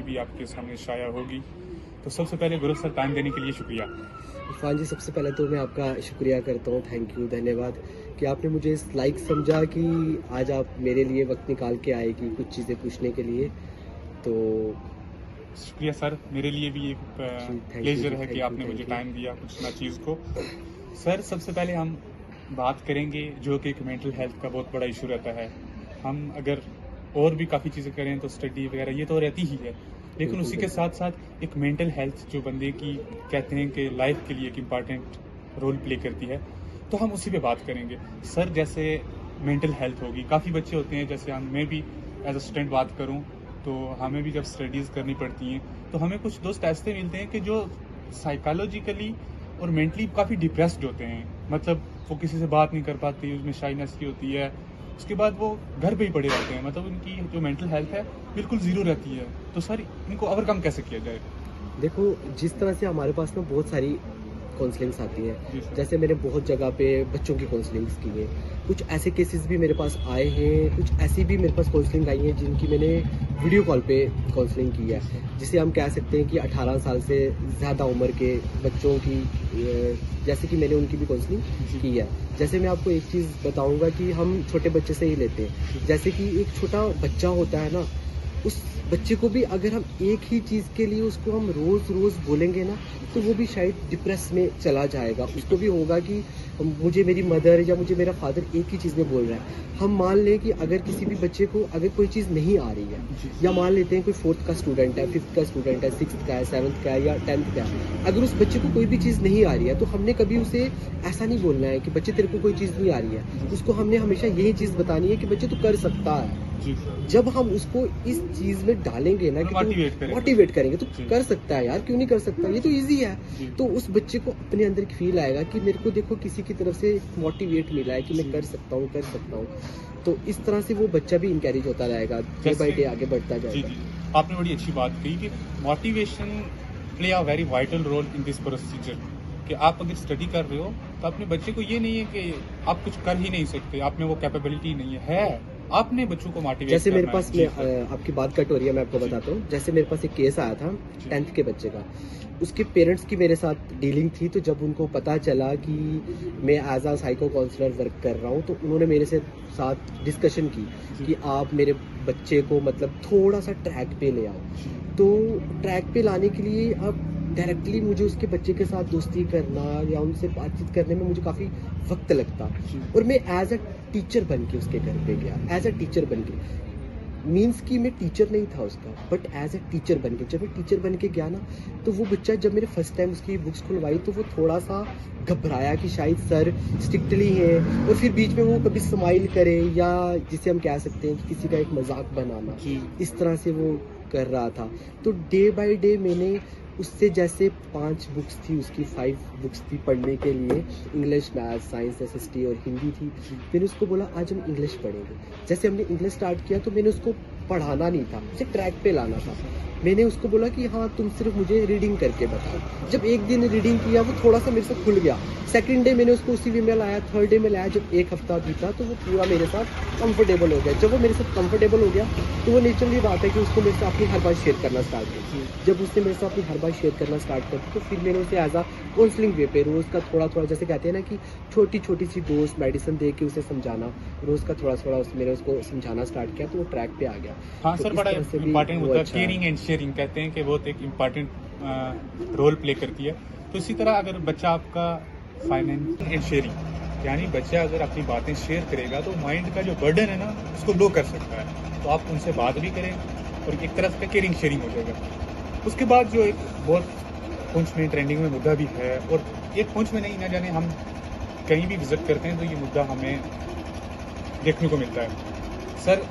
भी आपके सामने शाया होगी। तो सबसे पहले गुरु सर, टाइम देने के लिए शुक्रिया। इरफान जी, सबसे पहले तो मैं आपका शुक्रिया करता हूँ, थैंक यू, धन्यवाद कि आपने मुझे इस लायक समझा कि आज आप मेरे लिए वक्त निकाल के आए कि कुछ चीज़ें पूछने के लिए। तो शुक्रिया सर, मेरे लिए भी एक जी, थैंक यू प्लेजर जी, है कि थैंक यू, आपने मुझे थैंक यू। टाइम दिया पूछना चीज़ को। सर, सबसे पहले हम बात करेंगे जो कि एक मेंटल हेल्थ का बहुत बड़ा इशू रहता है। हम अगर और भी काफ़ी चीज़ें करें तो स्टडी वगैरह ये तो रहती ही है, लेकिन बिल्कुल उसी के बिल्कुल। साथ साथ एक मेंटल हेल्थ जो बंदे की कहते हैं कि लाइफ के लिए एक इम्पॉर्टेंट रोल प्ले करती है, तो हम उसी पे बात करेंगे। सर, जैसे मेंटल हेल्थ होगी, काफ़ी बच्चे होते हैं, जैसे मैं भी एज अ स्टूडेंट बात करूँ तो हमें भी जब स्टडीज़ करनी पड़ती हैं तो हमें कुछ दोस्त ऐसे मिलते हैं कि जो साइकोलॉजिकली और मेंटली काफ़ी डिप्रेस्ड होते हैं। मतलब वो किसी से बात नहीं कर पाती, उसमें शाइनेस की होती है। उसके बाद वो घर पे ही पड़े रहते हैं, मतलब उनकी जो मेंटल हेल्थ है बिल्कुल ज़ीरो रहती है। तो सर, इनको ओवरकम कैसे किया जाए? देखो, जिस तरह से हमारे पास ना बहुत सारी काउंसलिंग्स आती हैं, जी सर। जैसे मैंने बहुत जगह पे बच्चों की काउंसलिंग्स की हैं, कुछ ऐसे केसेस भी मेरे पास आए हैं, कुछ ऐसी भी मेरे पास काउंसलिंग आई हैं जिनकी मैंने वीडियो कॉल पे काउंसलिंग की जी है, सर। जिसे हम कह सकते हैं कि 18 साल से ज़्यादा उम्र के बच्चों की जैसे कि मैंने उनकी भी काउंसलिंग जी। की है। जैसे मैं आपको एक चीज़ बताऊंगा कि हम छोटे बच्चे से ही लेते हैं, जैसे कि एक छोटा बच्चा होता है ना, उस बच्चे को भी अगर हम एक ही चीज़ के लिए उसको हम रोज़-रोज़ बोलेंगे ना, तो वो भी शायद डिप्रेस में चला जाएगा। उसको भी होगा कि मुझे मेरी मदर या मुझे मेरा फादर एक ही चीज़ में बोल रहा है। हम मान लें कि अगर किसी भी बच्चे को अगर कोई चीज़ नहीं आ रही है, जी। या मान लेते हैं कोई 4th का स्टूडेंट है, 5th का स्टूडेंट है, 6th का है, 7th का है या 10th का है। अगर उस बच्चे को कोई भी चीज़ नहीं आ रही है, तो हमने कभी उसे ऐसा नहीं बोलना है कि बच्चे तेरे को कोई चीज़ नहीं आ रही है। उसको हमने हमेशा यही चीज़ बतानी है कि बच्चे तू कर सकता है। जी सर। जब हम उसको इस चीज़ में डालेंगे ना कि तू मोटिवेट करेंगे। मोटिवेट करेंगे, तो जी। कर सकता है यार, क्यों नहीं कर सकता, ये तो ईज़ी है। जी। तो उस बच्चे को अपने अंदर एक फ़ील आएगा कि मेरे को देखो किसी की तरफ से मोटिवेट मिला है कि मैं जी। कर सकता हूँ, कर सकता हूँ। तो इस तरह से वो बच्चा भी एनकरेज होता रहेगा, डे बाय डे आगे बढ़ता जी, जाएगा। जी। आपने बड़ी अच्छी बात कही कि motivation play a very vital role in this procedure. कि आप अगर स्टडी कर रहे हो तो अपने बच्चे को ये नहीं है कि आप कुछ कर ही नहीं सकते, आप में वो कैपेबिलिटी नहीं है। आपने बच्चों को मोटिवेट जैसे मेरे करना पास है। में जी सर। आपकी बात कट हो रही है, मैं आपको जी। बताता हूँ। जैसे मेरे पास एक केस आया था जी। 10th के बच्चे का। उसके पेरेंट्स की मेरे साथ डीलिंग थी, तो जब उनको पता चला कि मैं as a psycho counsellor work कर रहा हूँ, तो उन्होंने मेरे से साथ डिस्कशन की जी। कि आप मेरे बच्चे को मतलब थोड़ा-सा ट्रैक पे ले आओ। जी। तो ट्रैक पे लाने के लिए अब डायरेक्टली मुझे उसके बच्चे के साथ दोस्ती करना या उनसे बातचीत करने में मुझे काफ़ी वक़्त लगता, जी। और मैं एज़ अ टीचर बन के उसके घर पे गया, एज़ अ टीचर बन के। मीन्स कि मैं टीचर नहीं था उसका, बट एज़ अ टीचर बन के, जब मैं टीचर बन के गया ना, तो वो बच्चा जब मैंने फर्स्ट टाइम उसकी बुक्स खुलवाई, तो वो थोड़ा-सा घबराया कि शायद सर स्ट्रिक्टली हैं, और फिर बीच में वो कभी स्माइल करे या जिसे हम कह सकते हैं कि किसी का एक मज़ाक बनाना, जी। इस तरह से वो कर रहा था। तो डे बाय डे मैंने उससे, जैसे 5 बुक्स थी उसकी, 5 बुक्स थी पढ़ने के लिए, इंग्लिश, मैथ्स, साइंस, एसएसटी और हिंदी थी। जी। मैंने उसको बोला आज हम इंग्लिश पढ़ेंगे। जैसे हमने इंग्लिश स्टार्ट किया, तो मैंने उसको पढ़ाना नहीं था, उसे ट्रैक पे लाना था। मैंने उसको बोला कि हाँ, तुम सिर्फ मुझे रीडिंग करके बताओ। जब एक दिन रीडिंग किया, वो थोड़ा-सा मेरे से खुल गया। सेकंड डे मैंने उसको उसी वे में लाया, थर्ड डे में लाया, जब 1 हफ्ता बीता, तो वो पूरा मेरे साथ कंफर्टेबल हो गया। जब वो मेरे साथ कंफर्टेबल हो गया, तो वो नेचुरली बात है कि उसको मेरे से अपनी हर बात शेयर करना स्टार्ट की। जब उसने मेरे से अपनी हर बात शेयर करना स्टार्ट कर दी, तो फिर मैंने उसे एज़ अ काउंसलिंग वे पे रोज़ का थोड़ा-थोड़ा, जैसे कहते हैं ना कि छोटी-छोटी सी डोज़ मेडिसिन दे के उसे समझाना, रोज़ का थोड़ा-थोड़ा मैंने उसको समझाना स्टार्ट किया, तो वो ट्रैक पे आ गया। हाँ तो सर, इस बड़ा तरह से भी इम्पॉर्टेंट वो मुद्दा अच्छा केयरिंग है। एंड शेयरिंग कहते हैं कि बहुत एक इम्पॉर्टेंट रोल प्ले करती है। तो इसी तरह अगर बच्चा आपका फाइनेंस एंड शेयरिंग, यानी बच्चा अगर अपनी बातें शेयर करेगा तो माइंड का जो बर्डन है ना उसको लो कर सकता है। तो आप उनसे बात भी करें और एक तरह से केयरिंग शेयरिंग हो जाएगा। उसके बाद जो एक बहुत पुंछ में ट्रेंडिंग में मुद्दा भी है, और एक पुंछ में नहीं, ना जाने हम कहीं भी विजिट करते हैं तो ये मुद्दा हमें देखने को मिलता है। सर,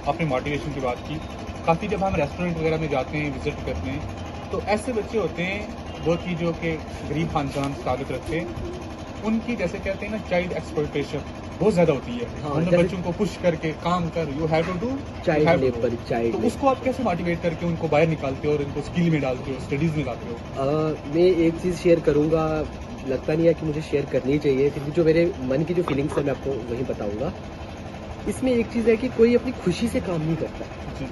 आपने मोटिवेशन की बात की। काफ़ी जब हम रेस्टोरेंट वगैरह में जाते हैं, विज़िट करते हैं, तो ऐसे बच्चे होते हैं बहुत ही जो कि गरीब खानदान से ताल्लुक़ रखते हैं। उनकी जैसे कहते हैं ना चाइल्ड एक्सप्लॉयटेशन बहुत ज़्यादा होती है। हाँ, मतलब जैसे बच्चों को पुश करके काम कर, you have to do, you child have to labour, do. Child तो लेबर। उसको आप कैसे मोटिवेट करके उनको बाहर निकालते हो और उनको स्किल में डालते हो, स्टडीज़ में लाते हो? मैं एक चीज़ शेयर करूँगा, लगता नहीं है कि मुझे शेयर करनी चाहिए, फिर भी जो मेरे मन की जो फीलिंग्स है मैं आपको वही बताऊँगा। इसमें एक चीज़ है कि कोई अपनी खुशी से काम नहीं करता। जी।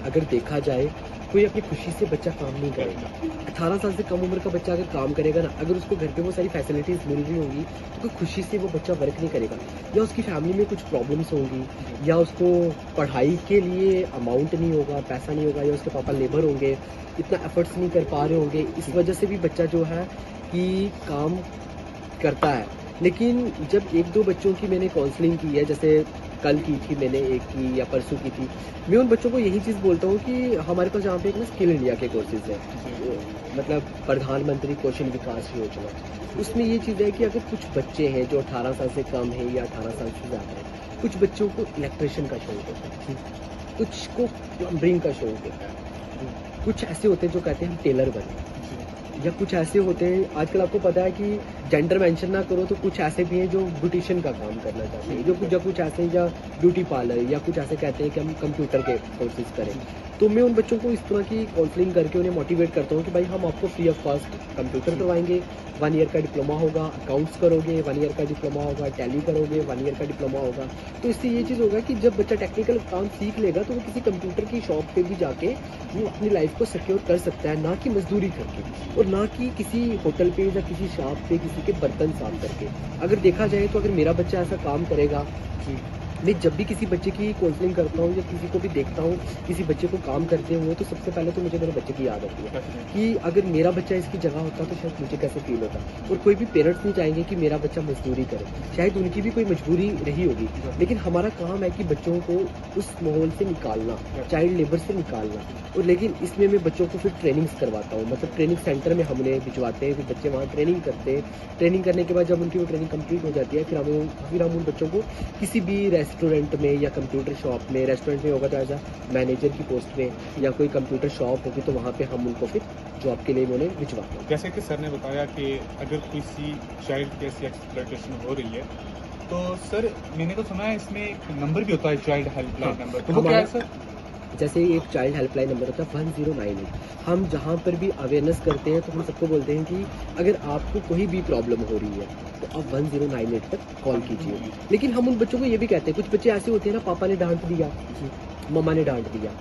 अगर देखा जाए कोई अपनी खुशी से बच्चा काम नहीं करेगा। 18 साल से कम उम्र का बच्चा अगर काम करेगा ना, अगर उसको घर पे वो सारी फैसिलिटीज़ मिल रही होंगी तो कोई खुशी से वो बच्चा वर्क नहीं करेगा। या उसकी फैमिली में कुछ प्रॉब्लम्स होंगी, या उसको पढ़ाई के लिए अमाउंट नहीं होगा, पैसा नहीं होगा, या उसके पापा लेबर होंगे, इतना एफर्ट्स नहीं कर पा रहे होंगे, इस वजह से भी बच्चा जो है कि काम करता है। लेकिन जब 1-2 बच्चों की मैंने काउंसलिंग की है, जैसे कल की थी मैंने एक की या परसों की थी, मैं उन बच्चों को यही चीज़ बोलता हूँ कि हमारे पास यहाँ पे एक ना स्किल इंडिया के कोर्सेज है, मतलब प्रधानमंत्री कौशल विकास योजना। उसमें ये चीज़ है कि अगर कुछ बच्चे हैं जो 18 साल से कम है या 18 साल से ज़्यादा है, कुछ बच्चों को इलेक्ट्रिशियन का शौक होता है, कुछ को प्लम्बरिंग का शौक होता है, कुछ ऐसे होते हैं जो कहते हैं हम टेलर बने, या कुछ ऐसे होते हैं, आजकल आपको पता है कि जेंडर मेंशन ना करो तो कुछ ऐसे भी हैं जो ब्यूटिशियन का काम करना चाहते हैं, जो कुछ ऐसे या ब्यूटी पार्लर, या कुछ ऐसे कहते हैं कि हम कंप्यूटर के कोर्सेज करें। तो मैं उन बच्चों को इस तरह की काउंसलिंग करके उन्हें मोटिवेट करता हूँ कि भाई हम आपको फ्री ऑफ कॉस्ट कंप्यूटर करवाएंगे, 1 ईयर का डिप्लोमा होगा, अकाउंट्स करोगे 1 ईयर का डिप्लोमा होगा, टैली करोगे 1 ईयर का डिप्लोमा होगा। तो इससे ये चीज़ होगा कि जब बच्चा टेक्निकल काम सीख लेगा तो वो किसी कंप्यूटर की शॉप पे भी जाके वो अपनी लाइफ को सिक्योर कर सकता है, ना कि मजदूरी करके और ना कि किसी होटल पे या किसी शॉप पे किसी के बर्तन साफ करके। अगर देखा जाए तो अगर मेरा बच्चा ऐसा काम करेगा, मैं जब भी किसी बच्चे की काउंसलिंग करता हूँ या किसी को भी देखता हूँ किसी बच्चे को काम करते हुए, तो सबसे पहले तो मुझे मेरे बच्चे की याद आती है कि अगर मेरा बच्चा इसकी जगह होता तो शायद मुझे कैसे फील होता। और कोई भी पेरेंट्स नहीं चाहेंगे कि मेरा बच्चा मजदूरी करे, शायद उनकी भी कोई मजबूरी रही होगी, लेकिन हमारा काम है कि बच्चों को उस माहौल से निकालना, चाइल्ड लेबर से निकालना। और लेकिन इसमें मैं बच्चों को फिर ट्रेनिंग्स करवाता हूँ, मतलब ट्रेनिंग सेंटर में हमने भिजवाते हैं, फिर बच्चे वहाँ ट्रेनिंग करते हैं। ट्रेनिंग करने के बाद जब उनकी वो ट्रेनिंग कंप्लीट हो जाती है, फिर हम उन बच्चों को किसी भी रेस्टोरेंट में या कंप्यूटर शॉप में, रेस्टोरेंट में होगा तो एज अ मैनेजर की पोस्ट में, या कोई कंप्यूटर शॉप होगी तो वहाँ पे हम उनको फिर जॉब के लिए उन्हें भिजवाते हैं। जैसे कि सर ने बताया कि अगर किसी चाइल्ड की ऐसी एक्सप्लॉयटेशन हो रही है तो सर मैंने तो सुना है इसमें एक नंबर भी होता है, चाइल्ड हेल्पलाइन नंबर, तो वो क्या है सर? जैसे एक चाइल्ड हेल्पलाइन नंबर होता है 1098। हम जहाँ पर भी अवेयरनेस करते हैं तो हम सबको बोलते हैं कि अगर आपको कोई भी प्रॉब्लम हो रही है तो आप 1098 पर कॉल कीजिए। लेकिन हम उन बच्चों को ये भी कहते हैं, कुछ बच्चे ऐसे होते हैं ना, पापा ने डांट दिया, मम्मा ने डांट दिया,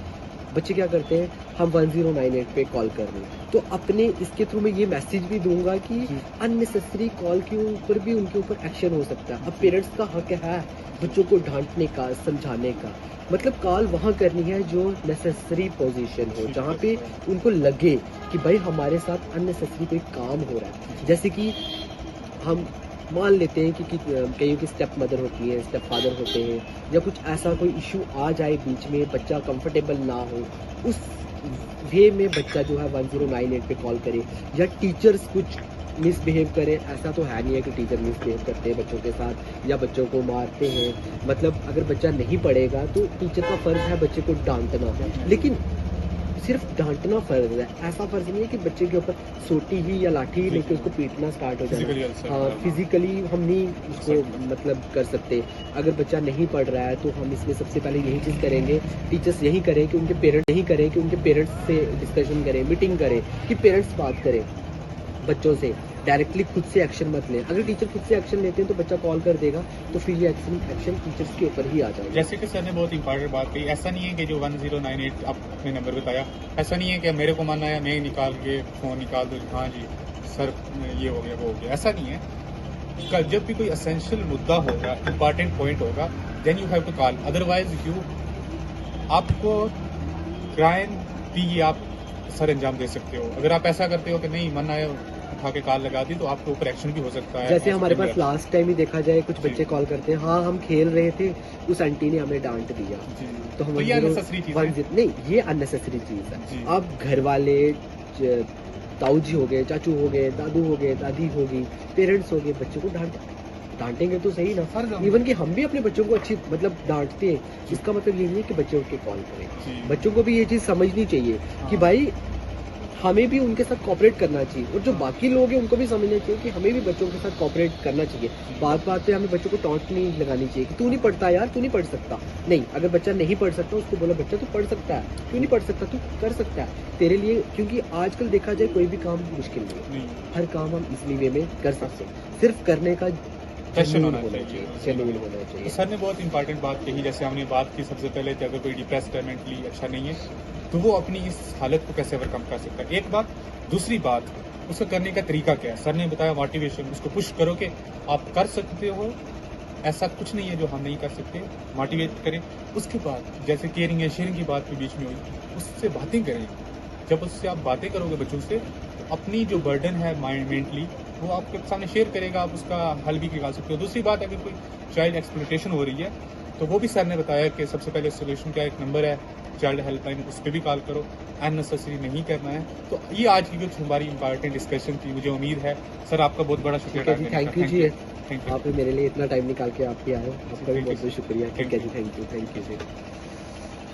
बच्चे क्या करते हैं, हम 1098 पे कॉल कर रहे हैं। तो अपने इसके थ्रू मैं ये मैसेज भी दूंगा कि अननेसेसरी कॉल के ऊपर भी उनके ऊपर एक्शन हो सकता है। अब पेरेंट्स का हक है बच्चों को डांटने का, समझाने का, मतलब कॉल वहाँ करनी है जो नेसेसरी पोजीशन हो, जहाँ पे उनको लगे कि भाई हमारे साथ अननेसेसरी कोई काम हो रहा है। जैसे कि हम मान लेते हैं कि कईयों की स्टेप मदर होती है, स्टेप फादर होते हैं, या कुछ ऐसा कोई इशू आ जाए बीच में, बच्चा कंफर्टेबल ना हो, उस वे में बच्चा जो है 1098 पे कॉल करे। या टीचर्स कुछ मिसबिहेव करें, ऐसा तो है नहीं है कि टीचर मिसबिहेव करते हैं बच्चों के साथ या बच्चों को मारते हैं, मतलब अगर बच्चा नहीं पढ़ेगा तो टीचर का फ़र्ज़ है बच्चे को डांटना, लेकिन सिर्फ डांटना फ़र्ज़ है, ऐसा फ़र्ज़ नहीं है कि बच्चे के ऊपर सोटी ही या लाठी ही लेके उसको पीटना स्टार्ट हो जाए। हाँ, फिजिकली हम नहीं उसको मतलब कर सकते। अगर बच्चा नहीं पढ़ रहा है तो हम इसमें सबसे पहले यही चीज़ करेंगे, टीचर्स यही करें कि उनके पेरेंट्स से डिस्कशन करें, मीटिंग करें, कि पेरेंट्स बात करें बच्चों से, डायरेक्टली खुद से एक्शन मत लें। अगर टीचर खुद से एक्शन लेते हैं तो बच्चा कॉल कर देगा, तो फिर ये एक्शन टीचर्स के ऊपर ही आ जाएगा। जैसे कि सर ने बहुत इंपॉर्टेंट बात कही, ऐसा नहीं है कि जो 1098 आपने नंबर बताया, ऐसा नहीं है कि मेरे को मन आया मैं निकाल के फ़ोन निकाल दूँ, हाँ जी सर ये हो गया वो हो गया, ऐसा नहीं है। जब भी कोई असेंशियल मुद्दा होगा, इंपॉर्टेंट पॉइंट होगा, then you have to call, otherwise आपको क्राइम भी आप सर अंजाम दे सकते हो। अगर आप ऐसा करते हो कि नहीं मन आया उठा के कॉल लगा दी, तो आपके ऊपर एक्शन भी हो सकता है। जैसे हमारे पास लास्ट टाइम ही देखा जाए, कुछ बच्चे कॉल करते हैं, हाँ हम खेल रहे थे, उस आंटी ने हमें डांट दिया, तो हम ये अननेसेसरी चीज़ है। नहीं, ये अननेसेसरी चीज़ है। अब घर वाले ताऊ जी हो गए, चाचू हो गए, दादू हो गए, दादी होगी, पेरेंट्स हो गए, बच्चों को डांटेंगे तो सही ना। इवन कि हम भी अपने बच्चों को अच्छी मतलब डांटते हैं, इसका मतलब ये नहीं है कि बच्चे उठ के कॉल करें। बच्चों को भी ये चीज़ समझनी चाहिए कि भाई हमें भी उनके साथ कोऑपरेट करना चाहिए, और जो बाकी लोग हैं उनको भी समझना चाहिए कि हमें भी बच्चों के साथ कोऑपरेट करना चाहिए। बात पे हमें बच्चों को टॉन्ट नहीं लगानी चाहिए कि तू नहीं पढ़ता यार, तू नहीं पढ़ सकता। नहीं, अगर बच्चा नहीं पढ़ सकता उसको बोला बच्चा तू पढ़ सकता है, क्यों नहीं पढ़ सकता, तू कर सकता है तेरे लिए, क्योंकि आजकल देखा जाए कोई भी काम मुश्किल नहीं है, हर काम हम इजली वे में कर सकते हैं। सिर्फ करने का पैशन होना होना चाहिए। चाहिए, जेन्युइन होना तो चाहिए। सर ने बहुत इंपॉर्टेंट बात कही, जैसे हमने बात की सबसे पहले कि अगर कोई डिप्रेस्ड है, मेंटली अच्छा नहीं है, तो वो अपनी इस हालत को कैसे ओवरकम कर सकता है, एक बात। दूसरी बात, उसका करने का तरीका क्या है। सर ने बताया मोटिवेशन, उसको पुश करो कि आप कर सकते हो, ऐसा कुछ नहीं है जो हम नहीं कर सकते, मोटिवेट करें। उसके बाद जैसे केयरिंग एंड शेयरिंग की बात भी बीच में हुई, उससे बातें करें। जब उससे आप बातें करोगे बच्चों से, तो अपनी जो बर्डन है माइंड मेंटली, वो आपके सामने शेयर करेगा, आप उसका हल भी निकाल सकते हो। दूसरी बात, अगर कोई चाइल्ड एक्सप्लॉयटेशन हो रही है, तो वो भी सर ने बताया कि सबसे पहले सोल्यूशन का एक नंबर है चाइल्ड हेल्पलाइन, उस पर भी कॉल करो, अननेसेसरी नहीं करना है। तो ये आज की कुछ हमारी इंपॉर्टेंट डिस्कशन थी। मुझे उम्मीद है सर, आपका बहुत बड़ा शुक्रिया। ठीक है जी, थैंक यू जी। Thank you. आप मेरे लिए इतना टाइम निकाल के आपके आए, आपका भी Thank you, बहुत बहुत शुक्रिया। ठीक है जी, Thank थैंक यू जी।